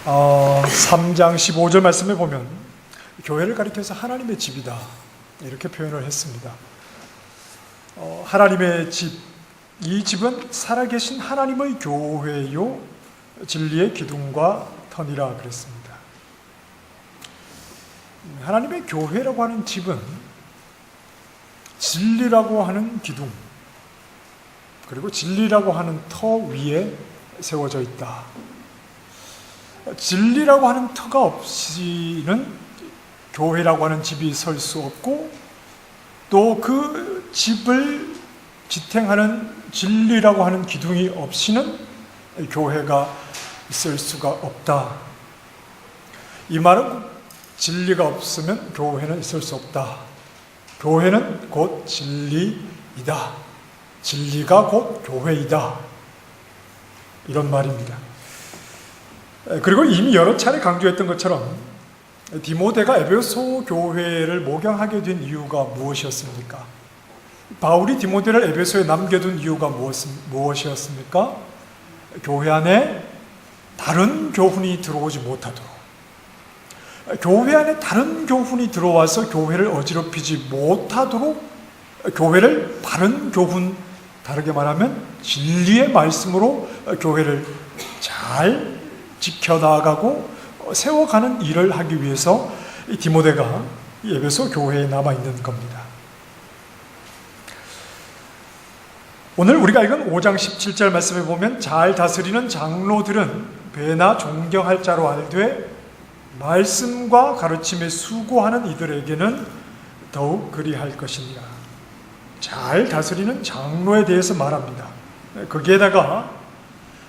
3장 15절 말씀에 보면 교회를 가리켜서 하나님의 집이다 이렇게 표현을 했습니다. 하나님의 집, 이 집은 살아계신 하나님의 교회요 진리의 기둥과 터니라 그랬습니다. 하나님의 교회라고 하는 집은 진리라고 하는 기둥 그리고 진리라고 하는 터 위에 세워져 있다. 진리라고 하는 터가 없이는 교회라고 하는 집이 설 수 없고 또 그 집을 지탱하는 진리라고 하는 기둥이 없이는 교회가 있을 수가 없다. 이 말은 진리가 없으면 교회는 있을 수 없다. 교회는 곧 진리이다. 진리가 곧 교회이다. 이런 말입니다. 그리고 이미 여러 차례 강조했던 것처럼 디모데가 에베소 교회를 목양하게 된 이유가 무엇이었습니까? 바울이 디모데를 에베소에 남겨둔 이유가 무엇이었습니까? 교회 안에 다른 교훈이 들어오지 못하도록, 교회 안에 다른 교훈이 들어와서 교회를 어지럽히지 못하도록 교회를 바른 교훈, 다르게 말하면 진리의 말씀으로 교회를 잘 지켜나가고 세워가는 일을 하기 위해서 디모데가 에베소 교회에 남아있는 겁니다. 오늘 우리가 읽은 5장 17절 말씀에 보면 잘 다스리는 장로들은 배나 존경할 자로 알되 말씀과 가르침에 수고하는 이들에게는 더욱 그리할 것이니라. 잘 다스리는 장로에 대해서 말합니다. 거기에다가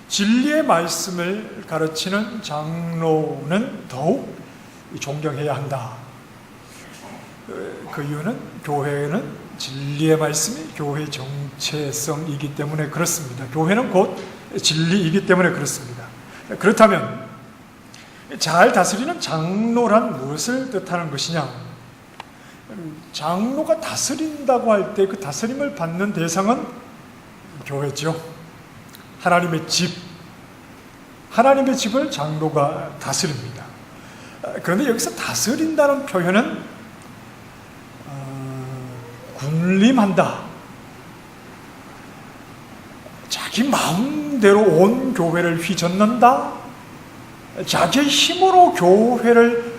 진리의 말씀을 가르치는 장로는 더욱 존경해야 한다. 그 이유는 교회는 진리의 말씀이 교회의 정체성이기 때문에 그렇습니다. 교회는 곧 진리이기 때문에 그렇습니다. 그렇다면 잘 다스리는 장로란 무엇을 뜻하는 것이냐? 장로가 다스린다고 할 때 그 다스림을 받는 대상은 교회죠. 하나님의 집, 하나님의 집을 장로가 다스립니다. 그런데 여기서 다스린다는 표현은 군림한다, 자기 마음대로 온 교회를 휘젓는다, 자기의 힘으로 교회를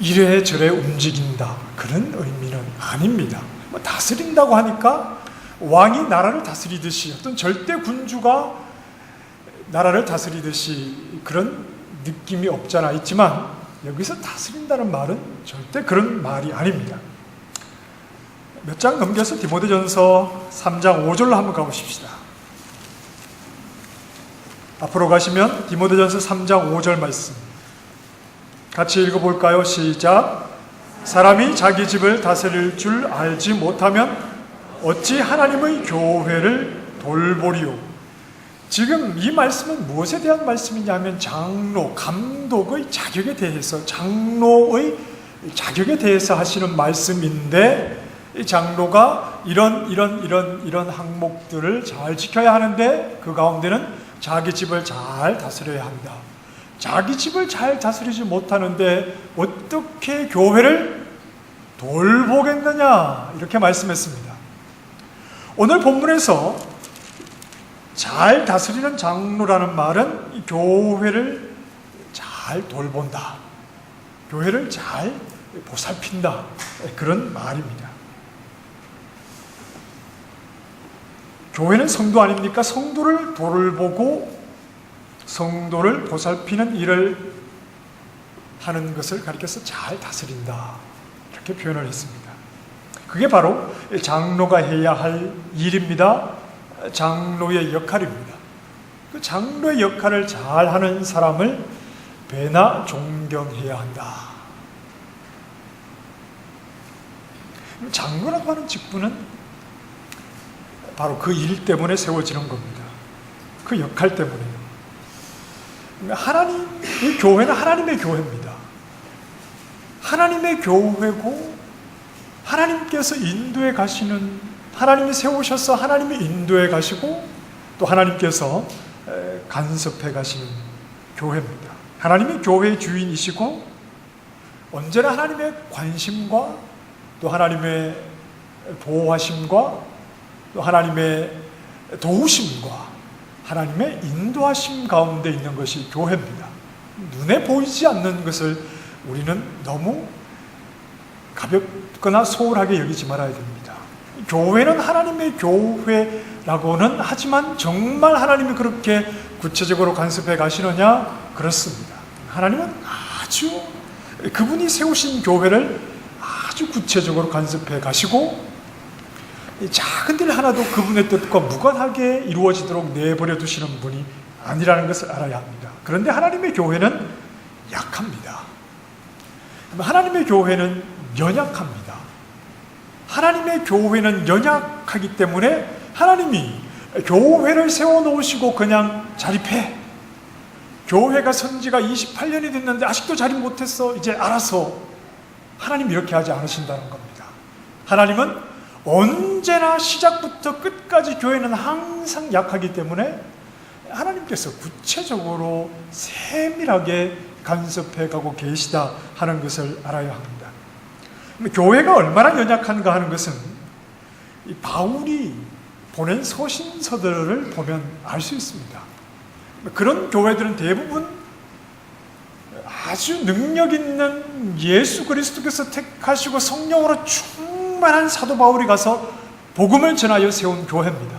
이래저래 움직인다, 그런 의미는 아닙니다. 다스린다고 하니까 왕이 나라를 다스리듯이 어떤 절대 군주가 나라를 다스리듯이 그런 느낌이 없잖아 있지만 여기서 다스린다는 말은 절대 그런 말이 아닙니다. 몇 장 넘겨서 디모데전서 3장 5절로 한번 가보십시다. 앞으로 가시면 디모데전서 3장 5절 말씀 같이 읽어볼까요? 시작. 사람이 자기 집을 다스릴 줄 알지 못하면 어찌 하나님의 교회를 돌보리요. 지금 이 말씀은 무엇에 대한 말씀이냐면 장로, 감독의 자격에 대해서, 장로의 자격에 대해서 하시는 말씀인데 이 장로가 이런 항목들을 잘 지켜야 하는데 그 가운데는 자기 집을 잘 다스려야 한다. 자기 집을 잘 다스리지 못하는데 어떻게 교회를 돌보겠느냐 이렇게 말씀했습니다. 오늘 본문에서 잘 다스리는 장로라는 말은 교회를 잘 돌본다, 교회를 잘 보살핀다, 그런 말입니다. 교회는 성도 아닙니까? 성도를 돌보고 성도를 보살피는 일을 하는 것을 가리켜서 잘 다스린다 이렇게 표현을 했습니다. 그게 바로 장로가 해야 할 일입니다. 장로의 역할입니다. 그 장로의 역할을 잘하는 사람을 배나 존경해야 한다. 장로라고 하는 직분은 바로 그 일 때문에 세워지는 겁니다. 그 역할 때문에요. 이 교회는 하나님의 교회입니다. 하나님의 교회고 하나님께서 인도해 가시는, 하나님이 세우셔서 하나님이 인도해 가시고 또 하나님께서 간섭해 가시는 교회입니다. 하나님이 교회의 주인이시고 언제나 하나님의 관심과 또 하나님의 보호하심과 또 하나님의 도우심과 하나님의 인도하심 가운데 있는 것이 교회입니다. 눈에 보이지 않는 것을 우리는 너무 가볍거나 소홀하게 여기지 말아야 됩니다. 교회는 하나님의 교회라고는 하지만 정말 하나님이 그렇게 구체적으로 간섭해 가시느냐? 그렇습니다. 하나님은 아주 그분이 세우신 교회를 아주 구체적으로 간섭해 가시고 작은 일 하나도 그분의 뜻과 무관하게 이루어지도록 내버려 두시는 분이 아니라는 것을 알아야 합니다. 그런데 하나님의 교회는 약합니다. 하나님의 교회는 연약합니다. 하나님의 교회는 연약하기 때문에 하나님이 교회를 세워놓으시고 그냥 자립해. 교회가 선지가 28년이 됐는데 아직도 자립 못했어. 이제 알아서. 하나님 이렇게 하지 않으신다는 겁니다. 하나님은 언제나 시작부터 끝까지 교회는 항상 약하기 때문에 하나님께서 구체적으로 세밀하게 간섭해 가고 계시다 하는 것을 알아야 합니다. 교회가 얼마나 연약한가 하는 것은 이 바울이 보낸 서신서들을 보면 알 수 있습니다. 그런 교회들은 대부분 아주 능력 있는 예수 그리스도께서 택하시고 성령으로 충만한 사도 바울이 가서 복음을 전하여 세운 교회입니다.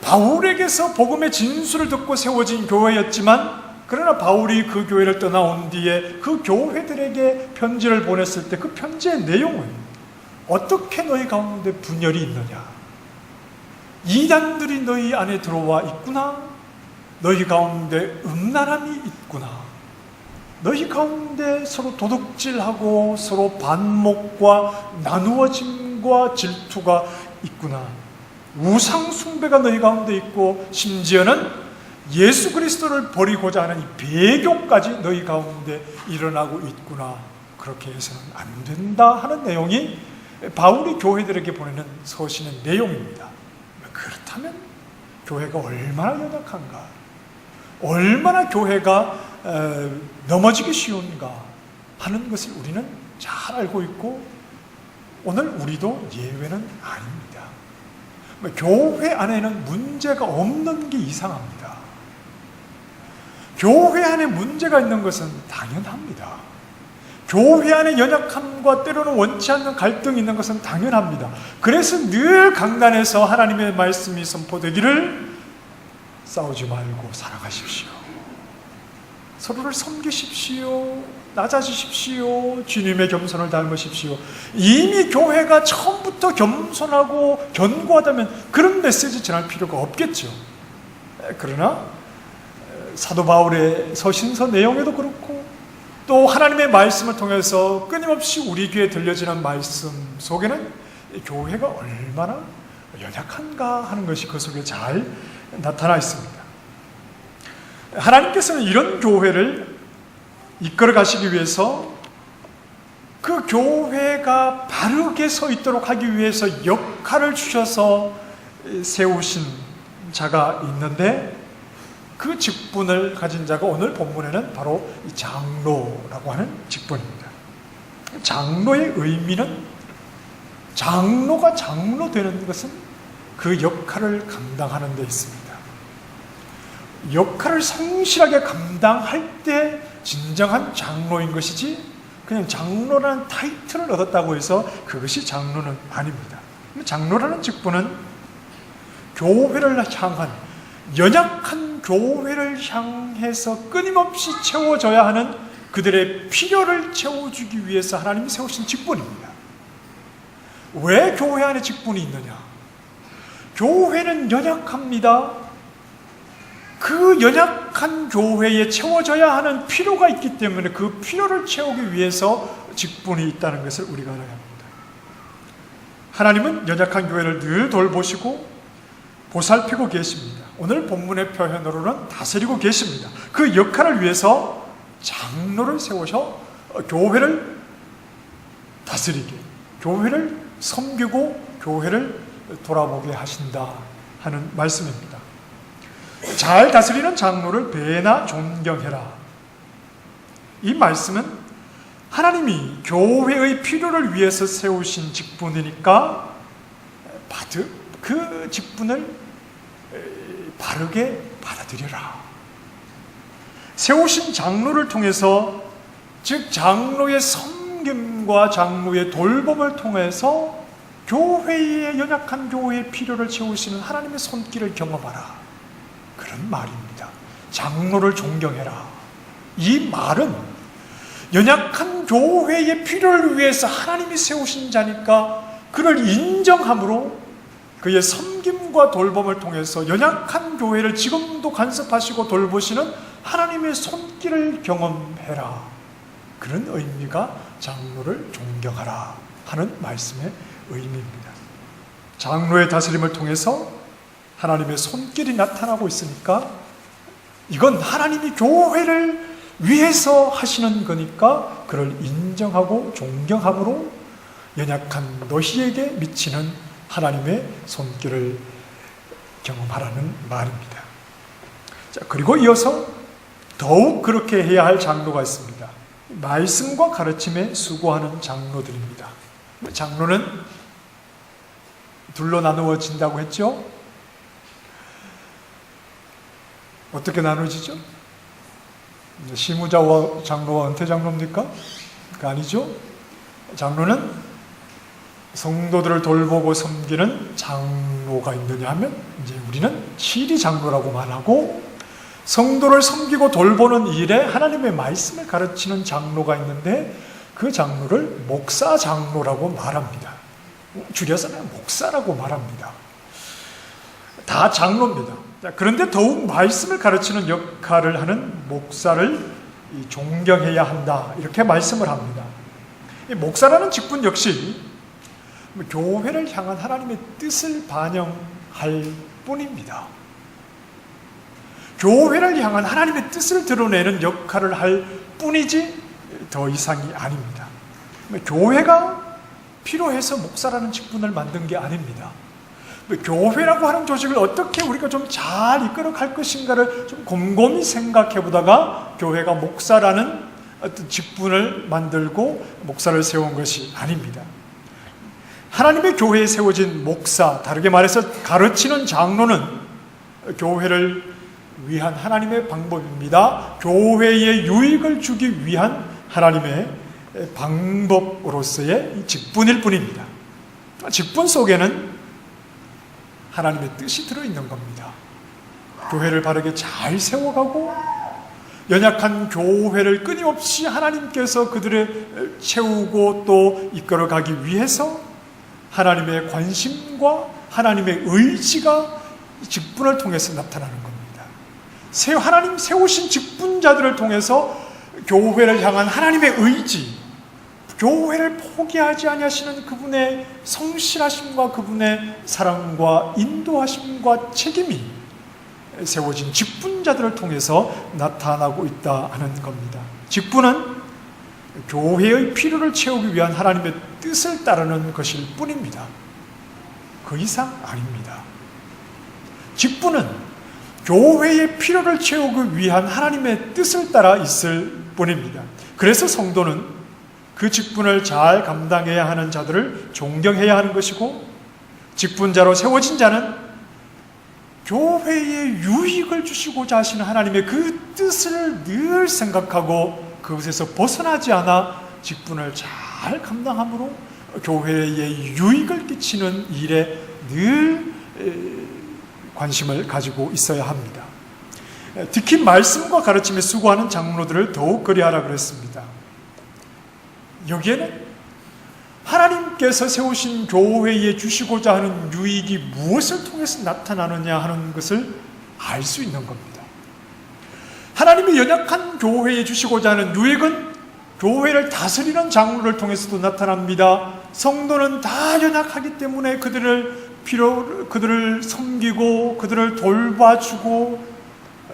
바울에게서 복음의 진수를 듣고 세워진 교회였지만 그러나 바울이 그 교회를 떠나온 뒤에 그 교회들에게 편지를 보냈을 때 그 편지의 내용은 어떻게 너희 가운데 분열이 있느냐? 이단들이 너희 안에 들어와 있구나. 너희 가운데 음란함이 있구나. 너희 가운데 서로 도둑질하고 서로 반목과 나누어짐과 질투가 있구나. 우상 숭배가 너희 가운데 있고 심지어는 예수 그리스도를 버리고자 하는 이 배교까지 너희 가운데 일어나고 있구나. 그렇게 해서는 안 된다 하는 내용이 바울이 교회들에게 보내는 서신의 내용입니다. 그렇다면 교회가 얼마나 연약한가, 얼마나 교회가 넘어지기 쉬운가 하는 것을 우리는 잘 알고 있고 오늘 우리도 예외는 아닙니다. 교회 안에는 문제가 없는 게 이상합니다. 교회 안에 문제가 있는 것은 당연합니다. 교회 안에 연약함과 때로는 원치 않는 갈등이 있는 것은 당연합니다. 그래서 늘 강단에서 하나님의 말씀이 선포되기를 싸우지 말고 살아가십시오. 서로를 섬기십시오. 낮아지십시오. 주님의 겸손을 닮으십시오. 이미 교회가 처음부터 겸손하고 견고하다면 그런 메시지 전할 필요가 없겠죠. 그러나 사도 바울의 서신서 내용에도 그렇고 또 하나님의 말씀을 통해서 끊임없이 우리 귀에 들려지는 말씀 속에는 교회가 얼마나 연약한가 하는 것이 그 속에 잘 나타나 있습니다. 하나님께서는 이런 교회를 이끌어 가시기 위해서 그 교회가 바르게 서 있도록 하기 위해서 역할을 주셔서 세우신 자가 있는데 그 직분을 가진 자가 오늘 본문에는 바로 이 장로라고 하는 직분입니다. 장로의 의미는 장로가 장로 되는 것은 그 역할을 감당하는 데 있습니다. 역할을 성실하게 감당할 때 진정한 장로인 것이지 그냥 장로라는 타이틀을 얻었다고 해서 그것이 장로는 아닙니다. 장로라는 직분은 교회를 향한 연약한 교회를 향해서 끊임없이 채워져야 하는 그들의 필요를 채워주기 위해서 하나님이 세우신 직분입니다. 왜 교회 안에 직분이 있느냐? 교회는 연약합니다. 그 연약한 교회에 채워져야 하는 필요가 있기 때문에 그 필요를 채우기 위해서 직분이 있다는 것을 우리가 알아야 합니다. 하나님은 연약한 교회를 늘 돌보시고 보살피고 계십니다. 오늘 본문의 표현으로는 다스리고 계십니다. 그 역할을 위해서 장로를 세우셔 교회를 다스리게, 교회를 섬기고 교회를 돌아보게 하신다 하는 말씀입니다. 잘 다스리는 장로를 배나 존경해라. 이 말씀은 하나님이 교회의 필요를 위해서 세우신 직분이니까 그 직분을 바르게 받아들여라. 세우신 장로를 통해서, 즉 장로의 섬김과 장로의 돌봄을 통해서 교회의, 연약한 교회의 필요를 채우시는 하나님의 손길을 경험하라, 그런 말입니다. 장로를 존경해라. 이 말은 연약한 교회의 필요를 위해서 하나님이 세우신 자니까 그를 인정함으로 그의 섬김과 돌봄을 통해서 연약한 교회를 지금도 간섭하시고 돌보시는 하나님의 손길을 경험해라, 그런 의미가 장로를 존경하라 하는 말씀의 의미입니다. 장로의 다스림을 통해서 하나님의 손길이 나타나고 있으니까 이건 하나님이 교회를 위해서 하시는 거니까 그를 인정하고 존경함으로 연약한 너희에게 미치는 하나님의 손길을 경험하라는 말입니다. 자, 그리고 이어서 더욱 그렇게 해야 할 장로가 있습니다. 말씀과 가르침에 수고하는 장로들입니다. 장로는 둘로 나누어진다고 했죠? 어떻게 나누어지죠? 시무자와 장로와 은퇴장로입니까? 아니죠? 장로는 성도들을 돌보고 섬기는 장로가 있느냐 하면 이제 우리는 시리장로라고 말하고, 성도를 섬기고 돌보는 일에 하나님의 말씀을 가르치는 장로가 있는데 그 장로를 목사장로라고 말합니다. 줄여서는 목사라고 말합니다. 다 장로입니다. 그런데 더욱 말씀을 가르치는 역할을 하는 목사를 존경해야 한다, 이렇게 말씀을 합니다. 이 목사라는 직분 역시 교회를 향한 하나님의 뜻을 반영할 뿐입니다. 교회를 향한 하나님의 뜻을 드러내는 역할을 할 뿐이지 더 이상이 아닙니다. 교회가 필요해서 목사라는 직분을 만든 게 아닙니다. 교회라고 하는 조직을 어떻게 우리가 좀 잘 이끌어 갈 것인가를 좀 곰곰이 생각해 보다가 교회가 목사라는 어떤 직분을 만들고 목사를 세운 것이 아닙니다. 하나님의 교회에 세워진 목사, 다르게 말해서 가르치는 장로는 교회를 위한 하나님의 방법입니다. 교회에 유익을 주기 위한 하나님의 방법으로서의 직분일 뿐입니다. 직분 속에는 하나님의 뜻이 들어있는 겁니다. 교회를 바르게 잘 세워가고 연약한 교회를 끊임없이 하나님께서 그들을 채우고 또 이끌어가기 위해서 하나님의 관심과 하나님의 의지가 직분을 통해서 나타나는 겁니다. 하나님 세우신 직분자들을 통해서 교회를 향한 하나님의 의지, 교회를 포기하지 아니하시는 그분의 성실하심과 그분의 사랑과 인도하심과 책임이 세워진 직분자들을 통해서 나타나고 있다 하는 겁니다. 직분은 교회의 필요를 채우기 위한 하나님의 뜻을 따르는 것일 뿐입니다. 그 이상 아닙니다. 직분은 교회의 필요를 채우기 위한 하나님의 뜻을 따라 있을 뿐입니다. 그래서 성도는 그 직분을 잘 감당해야 하는 자들을 존경해야 하는 것이고, 직분자로 세워진 자는 교회에 유익을 주시고자 하시는 하나님의 그 뜻을 늘 생각하고 그것에서 벗어나지 않아 직분을 잘 감당함으로 교회에 유익을 끼치는 일에 늘 관심을 가지고 있어야 합니다. 특히 말씀과 가르침에 수고하는 장로들을 더욱 그리하라 그랬습니다. 여기에는 하나님께서 세우신 교회에 주시고자 하는 유익이 무엇을 통해서 나타나느냐 하는 것을 알 수 있는 겁니다. 하나님이 연약한 교회에 주시고자 하는 유익은 교회를 다스리는 장로를 통해서도 나타납니다. 성도는 다 연약하기 때문에 그들을 섬기고 그들을 돌봐주고,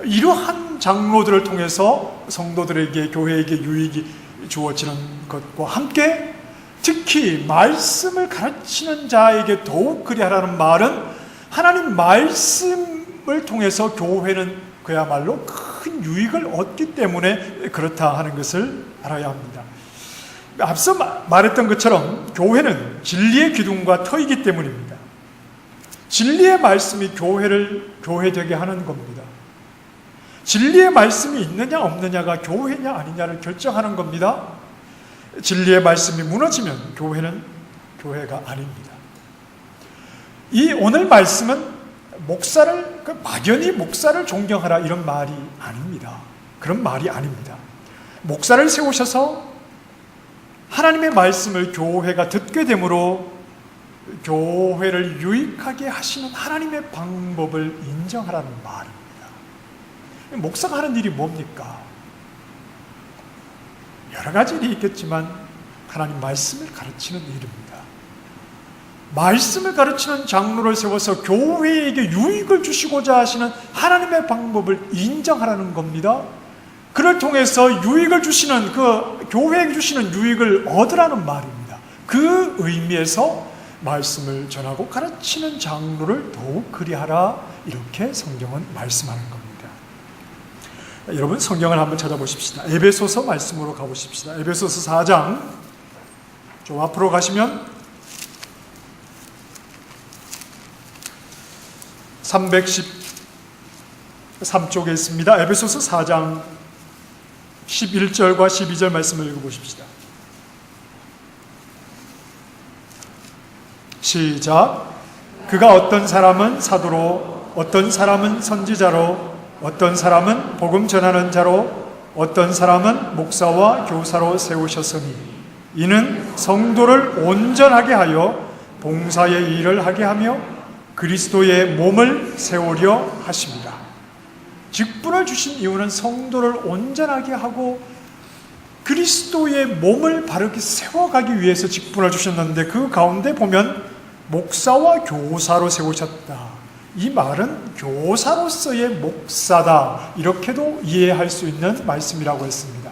이러한 장로들을 통해서 성도들에게, 교회에게 유익이 주어지는 것과 함께 특히 말씀을 가르치는 자에게 더욱 그리하라는 말은 하나님 말씀을 통해서 교회는 그야말로 큰 유익을 얻기 때문에 그렇다 하는 것을 알아야 합니다. 앞서 말했던 것처럼 교회는 진리의 기둥과 터이기 때문입니다. 진리의 말씀이 교회를 교회되게 하는 겁니다. 진리의 말씀이 있느냐 없느냐가 교회냐 아니냐를 결정하는 겁니다. 진리의 말씀이 무너지면 교회는 교회가 아닙니다. 이 오늘 말씀은 막연히 목사를 존경하라 이런 말이 아닙니다. 그런 말이 아닙니다. 목사를 세우셔서 하나님의 말씀을 교회가 듣게 되므로 교회를 유익하게 하시는 하나님의 방법을 인정하라는 말입니다. 목사가 하는 일이 뭡니까? 여러 가지 일이 있겠지만 하나님 말씀을 가르치는 일입니다. 말씀을 가르치는 장로를 세워서 교회에게 유익을 주시고자 하시는 하나님의 방법을 인정하라는 겁니다. 그를 통해서 유익을 주시는 교회에게 주시는 유익을 얻으라는 말입니다. 그 의미에서 말씀을 전하고 가르치는 장로를 더욱 그리하라 이렇게 성경은 말씀하는 겁니다. 여러분 성경을 한번 찾아보십시다. 에베소서 말씀으로 가보십시다. 에베소서 4장 좀 앞으로 가시면 313쪽에 있습니다. 에베소서 4장 11절과 12절 말씀을 읽어보십시다. 시작. 그가 어떤 사람은 사도로, 어떤 사람은 선지자로, 어떤 사람은 복음 전하는 자로, 어떤 사람은 목사와 교사로 세우셨으니 이는 성도를 온전하게 하여 봉사의 일을 하게 하며 그리스도의 몸을 세우려 하십니다. 직분을 주신 이유는 성도를 온전하게 하고 그리스도의 몸을 바르게 세워가기 위해서 직분을 주셨는데 그 가운데 보면 목사와 교사로 세우셨다. 이 말은 교사로서의 목사다. 이렇게도 이해할 수 있는 말씀이라고 했습니다.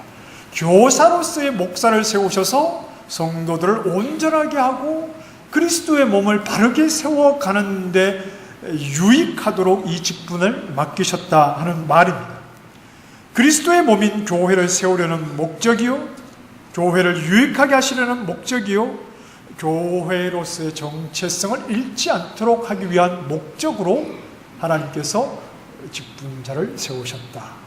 교사로서의 목사를 세우셔서 성도들을 온전하게 하고 그리스도의 몸을 바르게 세워가는데 유익하도록 이 직분을 맡기셨다 하는 말입니다. 그리스도의 몸인 교회를 세우려는 목적이요, 교회를 유익하게 하시려는 목적이요, 교회로서의 정체성을 잃지 않도록 하기 위한 목적으로 하나님께서 직분자를 세우셨다.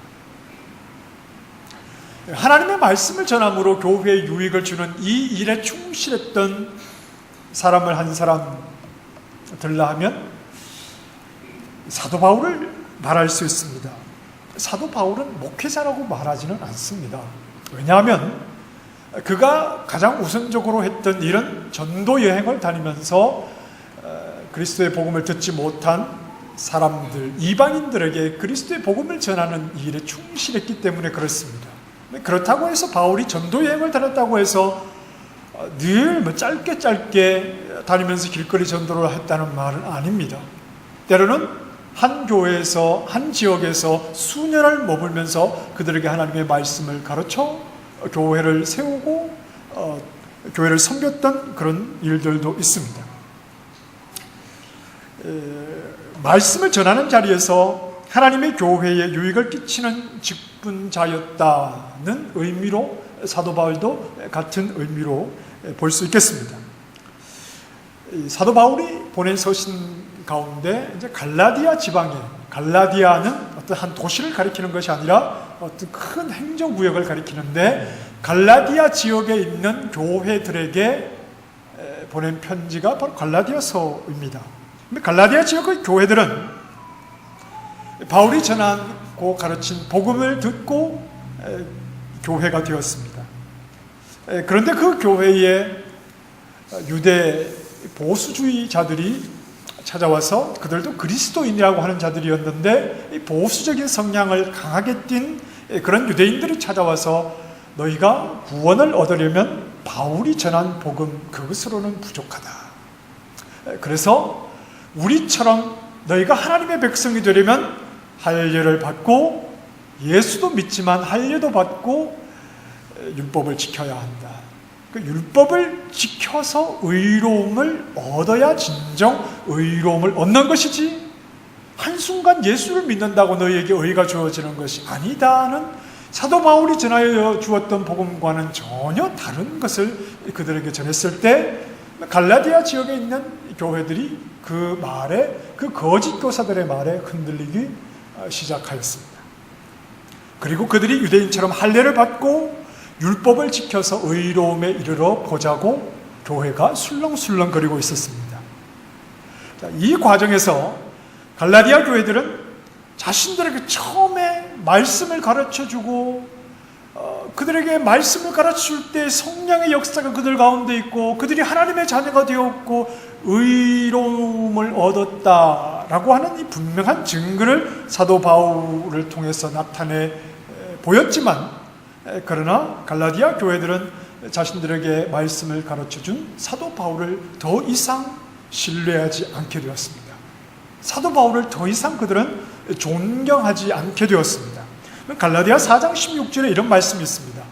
하나님의 말씀을 전함으로 교회에 유익을 주는 이 일에 충실했던 사람을 한 사람 들라 하면 사도 바울을 말할 수 있습니다. 사도 바울은 목회자라고 말하지는 않습니다. 왜냐하면 그가 가장 우선적으로 했던 일은 전도 여행을 다니면서 그리스도의 복음을 듣지 못한 사람들, 이방인들에게 그리스도의 복음을 전하는 일에 충실했기 때문에 그렇습니다. 그렇다고 해서 바울이 전도 여행을 다녔다고 해서 늘 짧게 다니면서 길거리 전도를 했다는 말은 아닙니다. 때로는 한 교회에서, 한 지역에서 수년을 머물면서 그들에게 하나님의 말씀을 가르쳐 교회를 세우고 교회를 섬겼던 그런 일들도 있습니다. 말씀을 전하는 자리에서 하나님의 교회에 유익을 끼치는 직분자였다는 의미로 사도 바울도 같은 의미로 볼 수 있겠습니다. 사도 바울이 보낸 서신 가운데 이제 갈라디아 지방에, 갈라디아는 어떤 한 도시를 가리키는 것이 아니라 어떤 큰 행정구역을 가리키는데 갈라디아 지역에 있는 교회들에게 보낸 편지가 바로 갈라디아서입니다. 근데 갈라디아 지역의 교회들은 바울이 전하고 가르친 복음을 듣고 교회가 되었습니다. 그런데 그 교회에 유대 보수주의자들이 찾아와서 그들도 그리스도인이라고 하는 자들이었는데 이 보수적인 성향을 강하게 띈 그런 유대인들이 찾아와서 너희가 구원을 얻으려면 바울이 전한 복음 그것으로는 부족하다. 그래서 우리처럼 너희가 하나님의 백성이 되려면 할례를 받고 예수도 믿지만 할례도 받고 율법을 지켜야 한다. 그 율법을 지켜서 의로움을 얻어야 진정 의로움을 얻는 것이지 한순간 예수를 믿는다고 너희에게 의가 주어지는 것이 아니다는 사도 바울이 전하여 주었던 복음과는 전혀 다른 것을 그들에게 전했을 때 갈라디아 지역에 있는 교회들이 그 말에, 그 거짓 교사들의 말에 흔들리기 시작하였습니다. 그리고 그들이 유대인처럼 할례를 받고 율법을 지켜서 의로움에 이르러 보자고 교회가 술렁술렁거리고 있었습니다. 이 과정에서 갈라디아 교회들은 자신들에게 처음에 말씀을 가르쳐주고 그들에게 말씀을 가르쳐줄 때 성령의 역사가 그들 가운데 있고 그들이 하나님의 자녀가 되었고 의로움을 얻었다라고 하는 이 분명한 증거를 사도 바울을 통해서 나타내 보였지만, 그러나 갈라디아 교회들은 자신들에게 말씀을 가르쳐준 사도 바울을 더 이상 신뢰하지 않게 되었습니다. 사도 바울을 더 이상 그들은 존경하지 않게 되었습니다. 갈라디아 4장 16절에 이런 말씀이 있습니다.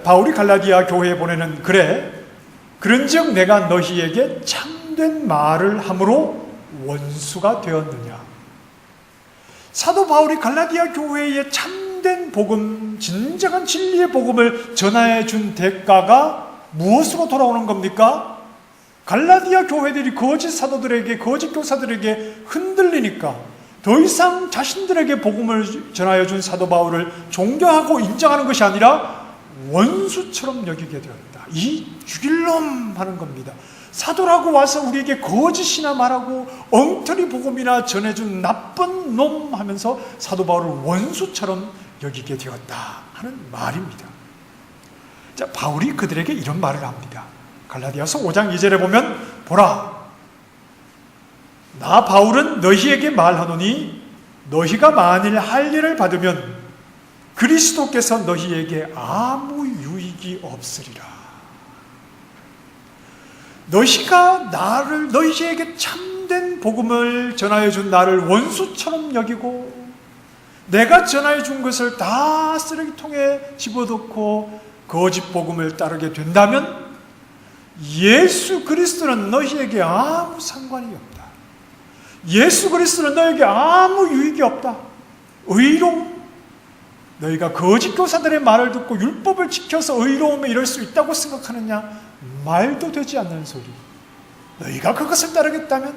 바울이 갈라디아 교회에 보내는 글에 그런즉 내가 너희에게 참된 말을 함으로 원수가 되었느냐. 사도 바울이 갈라디아 교회에 참된 복음, 진정한 진리의 복음을 전하여 준 대가가 무엇으로 돌아오는 겁니까? 갈라디아 교회들이 거짓 사도들에게, 거짓 교사들에게 흔들리니까 더 이상 자신들에게 복음을 전하여 준 사도 바울을 존경하고 인정하는 것이 아니라 원수처럼 여기게 되었다. 이 죽일 놈 하는 겁니다. 사도라고 와서 우리에게 거짓이나 말하고 엉터리 복음이나 전해준 나쁜 놈 하면서 사도 바울을 원수처럼 여기게 되었다 하는 말입니다. 자, 바울이 그들에게 이런 말을 합니다. 갈라디아서 5장 2절에 보면 보라, 나 바울은 너희에게 말하노니 너희가 만일 할례를 받으면 그리스도께서 너희에게 아무 유익이 없으리라. 너희가 너희에게 참된 복음을 전하여 준 나를 원수처럼 여기고 내가 전하여 준 것을 다 쓰레기통에 집어넣고 거짓 복음을 따르게 된다면 예수 그리스도는 너희에게 아무 상관이 없다. 예수 그리스도는 너희에게 아무 유익이 없다. 의로움, 너희가 거짓 교사들의 말을 듣고 율법을 지켜서 의로움에 이를 수 있다고 생각하느냐? 말도 되지 않는 소리. 너희가 그것을 따르겠다면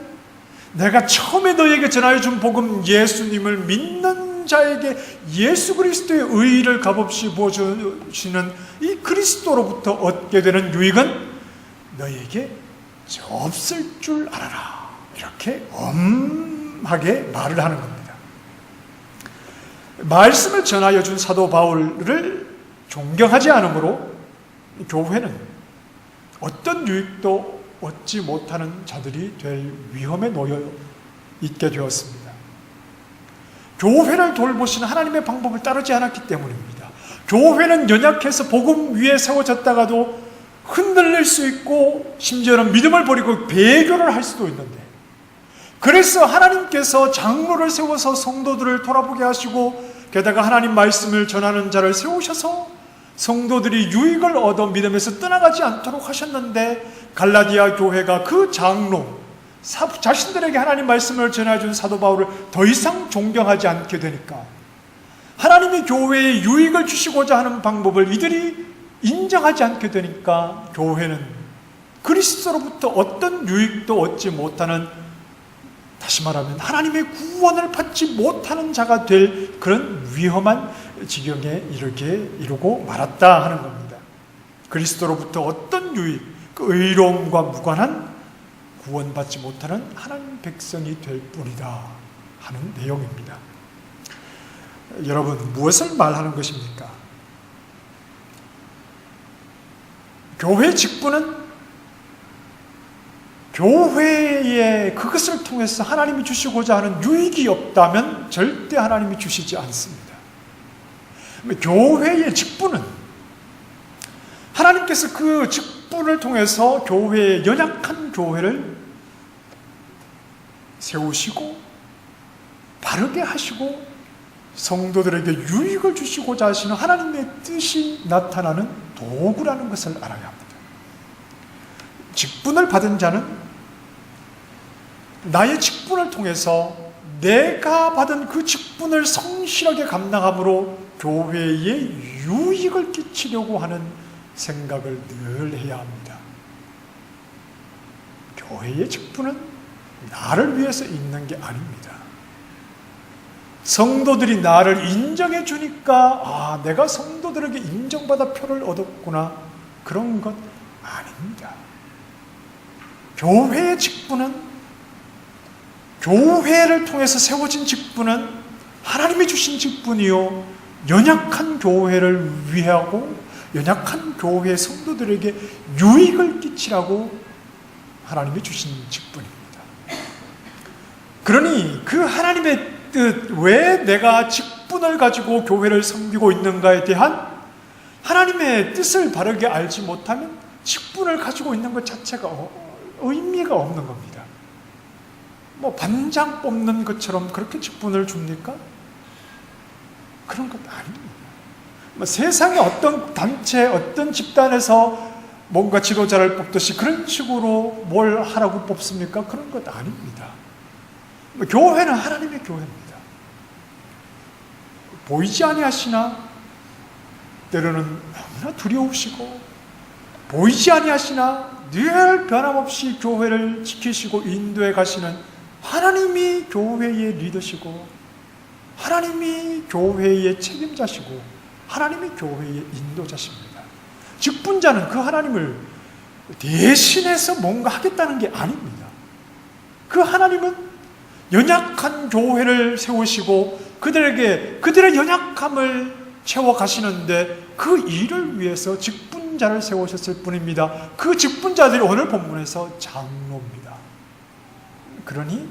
내가 처음에 너희에게 전하여 준 복음, 예수님을 믿는 자에게 예수 그리스도의 의의를 값없이 부어주시는 이 그리스도로부터 얻게 되는 유익은 너희에게 없을 줄 알아라. 이렇게 엄하게 말을 하는 겁니다. 말씀을 전하여 준 사도 바울을 존경하지 않으므로 교회는 어떤 유익도 얻지 못하는 자들이 될 위험에 놓여 있게 되었습니다. 교회를 돌보시는 하나님의 방법을 따르지 않았기 때문입니다. 교회는 연약해서 복음 위에 세워졌다가도 흔들릴 수 있고 심지어는 믿음을 버리고 배교를 할 수도 있는데, 그래서 하나님께서 장로를 세워서 성도들을 돌아보게 하시고 게다가 하나님 말씀을 전하는 자를 세우셔서 성도들이 유익을 얻어 믿음에서 떠나가지 않도록 하셨는데, 갈라디아 교회가 그 장로, 자신들에게 하나님 말씀을 전해준 사도 바울을 더 이상 존경하지 않게 되니까 하나님이 교회에 유익을 주시고자 하는 방법을 이들이 인정하지 않게 되니까 교회는 그리스도로부터 어떤 유익도 얻지 못하는, 다시 말하면 하나님의 구원을 받지 못하는 자가 될 그런 위험한 지경에 이르고 말았다 하는 겁니다. 그리스도로부터 어떤 유익, 그 의로움과 무관한 구원받지 못하는 하나님 백성이 될 뿐이다 하는 내용입니다. 여러분, 무엇을 말하는 것입니까? 교회 직분은 교회에 그것을 통해서 하나님이 주시고자 하는 유익이 없다면 절대 하나님이 주시지 않습니다. 교회의 직분은 하나님께서 그 직분을 통해서 교회의 연약한 교회를 세우시고 바르게 하시고 성도들에게 유익을 주시고자 하시는 하나님의 뜻이 나타나는 도구라는 것을 알아야 합니다. 직분을 받은 자는 나의 직분을 통해서 내가 받은 그 직분을 성실하게 감당함으로 교회에 유익을 끼치려고 하는 생각을 늘 해야 합니다. 교회의 직분은 나를 위해서 있는 게 아닙니다. 성도들이 나를 인정해 주니까 내가 성도들에게 인정받아 표를 얻었구나, 그런 것 아닙니다. 교회의 직분은, 교회를 통해서 세워진 직분은 하나님이 주신 직분이요, 연약한 교회를 위하고 연약한 교회 성도들에게 유익을 끼치라고 하나님이 주신 직분입니다. 그러니 그 하나님의 뜻, 왜 내가 직분을 가지고 교회를 섬기고 있는가에 대한 하나님의 뜻을 바르게 알지 못하면 직분을 가지고 있는 것 자체가 의미가 없는 겁니다. 반장 뽑는 것처럼 그렇게 직분을 줍니까? 그런 것 아닙니다. 세상의 어떤 단체, 어떤 집단에서 뭔가 지도자를 뽑듯이 그런 식으로 뭘 하라고 뽑습니까? 그런 것 아닙니다. 교회는 하나님의 교회입니다. 보이지 아니하시나 때로는 너무나 두려우시고, 보이지 아니하시나 늘 변함없이 교회를 지키시고 인도해 가시는 하나님이 교회의 리더시고, 하나님이 교회의 책임자시고, 하나님이 교회의 인도자십니다. 직분자는 그 하나님을 대신해서 뭔가 하겠다는 게 아닙니다. 그 하나님은 연약한 교회를 세우시고 그들에게 그들의 연약함을 채워가시는데 그 일을 위해서 직분자를 세우셨을 뿐입니다. 그 직분자들이 오늘 본문에서 장로입니다. 그러니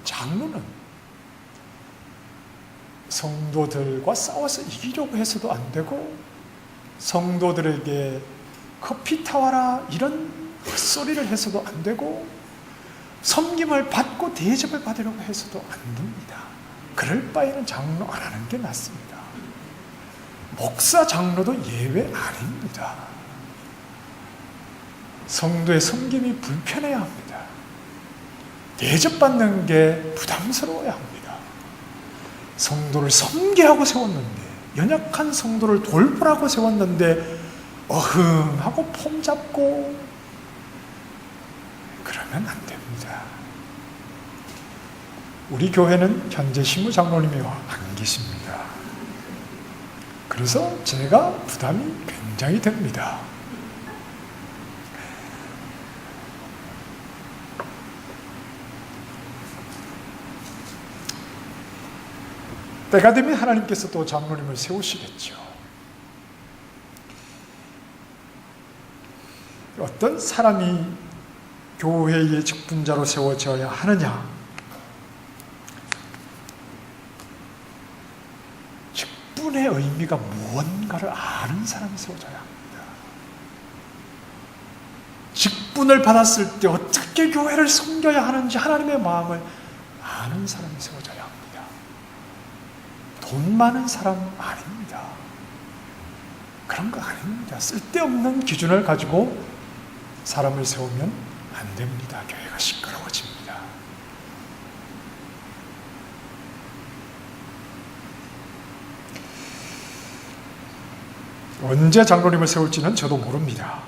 장로는 성도들과 싸워서 이기려고 해서도 안 되고, 성도들에게 커피 타와라 이런 헛소리를 해서도 안 되고, 섬김을 받고 대접을 받으려고 해서도 안 됩니다. 그럴 바에는 장로 안 하는 게 낫습니다. 목사, 장로도 예외 아닙니다. 성도의 섬김이 불편해야 합니다. 대접받는 게 부담스러워야 합니다. 성도를 섬기라고 세웠는데, 연약한 성도를 돌보라고 세웠는데 어흥하고 폼 잡고 그러면 안 됩니다. 우리 교회는 현재 신무장로님이 안 계십니다. 그래서 제가 부담이 굉장히 됩니다. 때가 되면 하나님께서 또 장로님을 세우시겠죠. 어떤 사람이 교회의 직분자로 세워져야 하느냐? 직분의 의미가 무언가를 아는 사람이 세워져야 합니다. 직분을 받았을 때 어떻게 교회를 섬겨야 하는지 하나님의 마음을 아는 사람이 세워져야 합니다. 돈 많은 사람 아닙니다. 그런 거 아닙니다. 쓸데없는 기준을 가지고 사람을 세우면 안 됩니다. 교회가 시끄러워집니다. 언제 장로님을 세울지는 저도 모릅니다.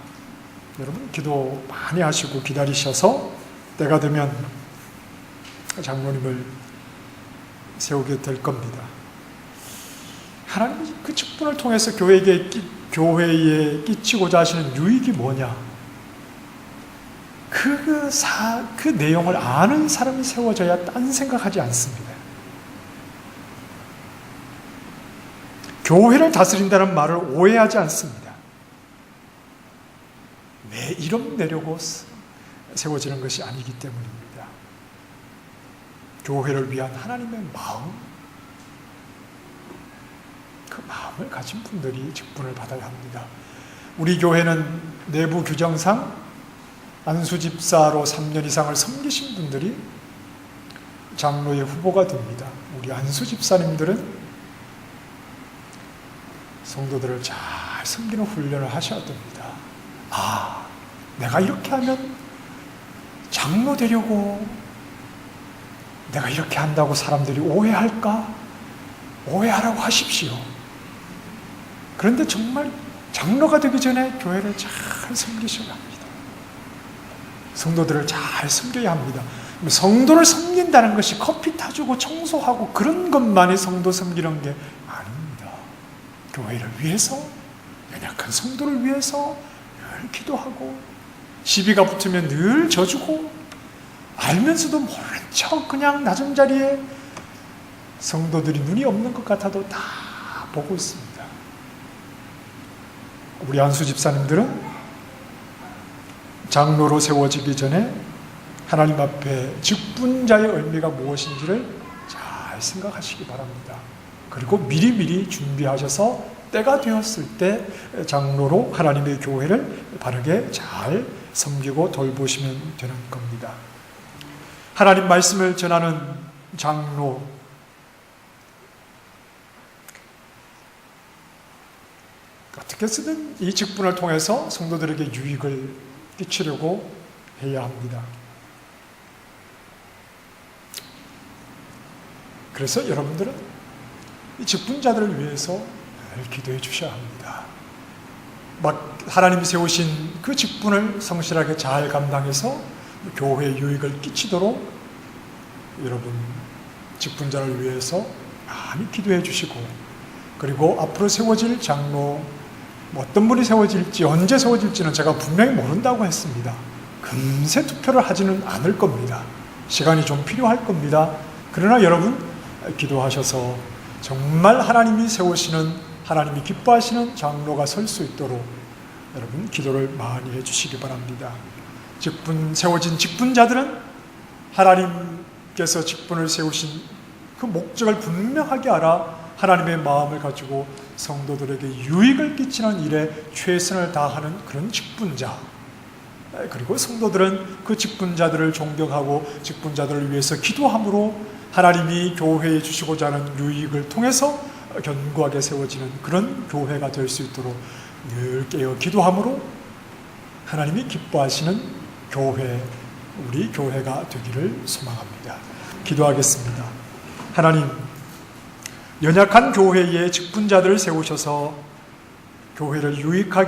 여러분 기도 많이 하시고 기다리셔서 때가 되면 장로님을 세우게 될 겁니다. 하나님이 그 직분을 통해서 교회에 끼치고자 하시는 유익이 뭐냐? 그 내용을 아는 사람이 세워져야 딴 생각하지 않습니다. 교회를 다스린다는 말을 오해하지 않습니다. 내 이름 내려고 세워지는 것이 아니기 때문입니다. 교회를 위한 하나님의 마음, 그 마음을 가진 분들이 직분을 받아야 합니다. 우리 교회는 내부 규정상 안수집사로 3년 이상을 섬기신 분들이 장로의 후보가 됩니다. 우리 안수집사님들은 성도들을 잘 섬기는 훈련을 하셔야 됩니다. 내가 이렇게 하면 장로 되려고 내가 이렇게 한다고 사람들이 오해할까? 오해하라고 하십시오. 그런데 정말 장로가 되기 전에 교회를 잘 섬기셔야 합니다. 성도들을 잘 섬겨야 합니다. 성도를 섬긴다는 것이 커피 타주고 청소하고 그런 것만이 성도 섬기는 게 아닙니다. 교회를 위해서, 연약한 성도를 위해서 늘 기도하고, 시비가 붙으면 늘 져주고, 알면서도 모른 척 그냥 낮은 자리에 성도들이 눈이 없는 것 같아도 다 보고 있습니다. 우리 안수 집사님들은 장로로 세워지기 전에 하나님 앞에 직분자의 의미가 무엇인지를 잘 생각하시기 바랍니다. 그리고 미리미리 준비하셔서 때가 되었을 때 장로로 하나님의 교회를 바르게 잘 섬기고 돌보시면 되는 겁니다. 하나님 말씀을 전하는 장로, 어떻게 쓰든 이 직분을 통해서 성도들에게 유익을 끼치려고 해야 합니다. 그래서 여러분들은 이 직분자들을 위해서 늘 기도해 주셔야 합니다. 막 하나님이 세우신 그 직분을 성실하게 잘 감당해서 교회에 유익을 끼치도록 여러분 직분자를 위해서 많이 기도해 주시고, 그리고 앞으로 세워질 장로, 어떤 분이 세워질지, 언제 세워질지는 제가 분명히 모른다고 했습니다. 금세 투표를 하지는 않을 겁니다. 시간이 좀 필요할 겁니다. 그러나 여러분 기도하셔서 정말 하나님이 세우시는, 하나님이 기뻐하시는 장로가 설 수 있도록 여러분 기도를 많이 해주시기 바랍니다. 세워진 직분자들은 하나님께서 직분을 세우신 그 목적을 분명하게 알아 하나님의 마음을 가지고 성도들에게 유익을 끼치는 일에 최선을 다하는 그런 직분자, 그리고 성도들은 그 직분자들을 존경하고 직분자들을 위해서 기도함으로 하나님이 교회에 주시고자 하는 유익을 통해서 견고하게 세워지는 그런 교회가 될 수 있도록 늘 깨어 기도함으로 하나님이 기뻐하시는 교회, 우리 교회가 되기를 소망합니다. 기도하겠습니다. 하나님, 연약한 교회에 직분자들을 세우셔서 교회를 유익하게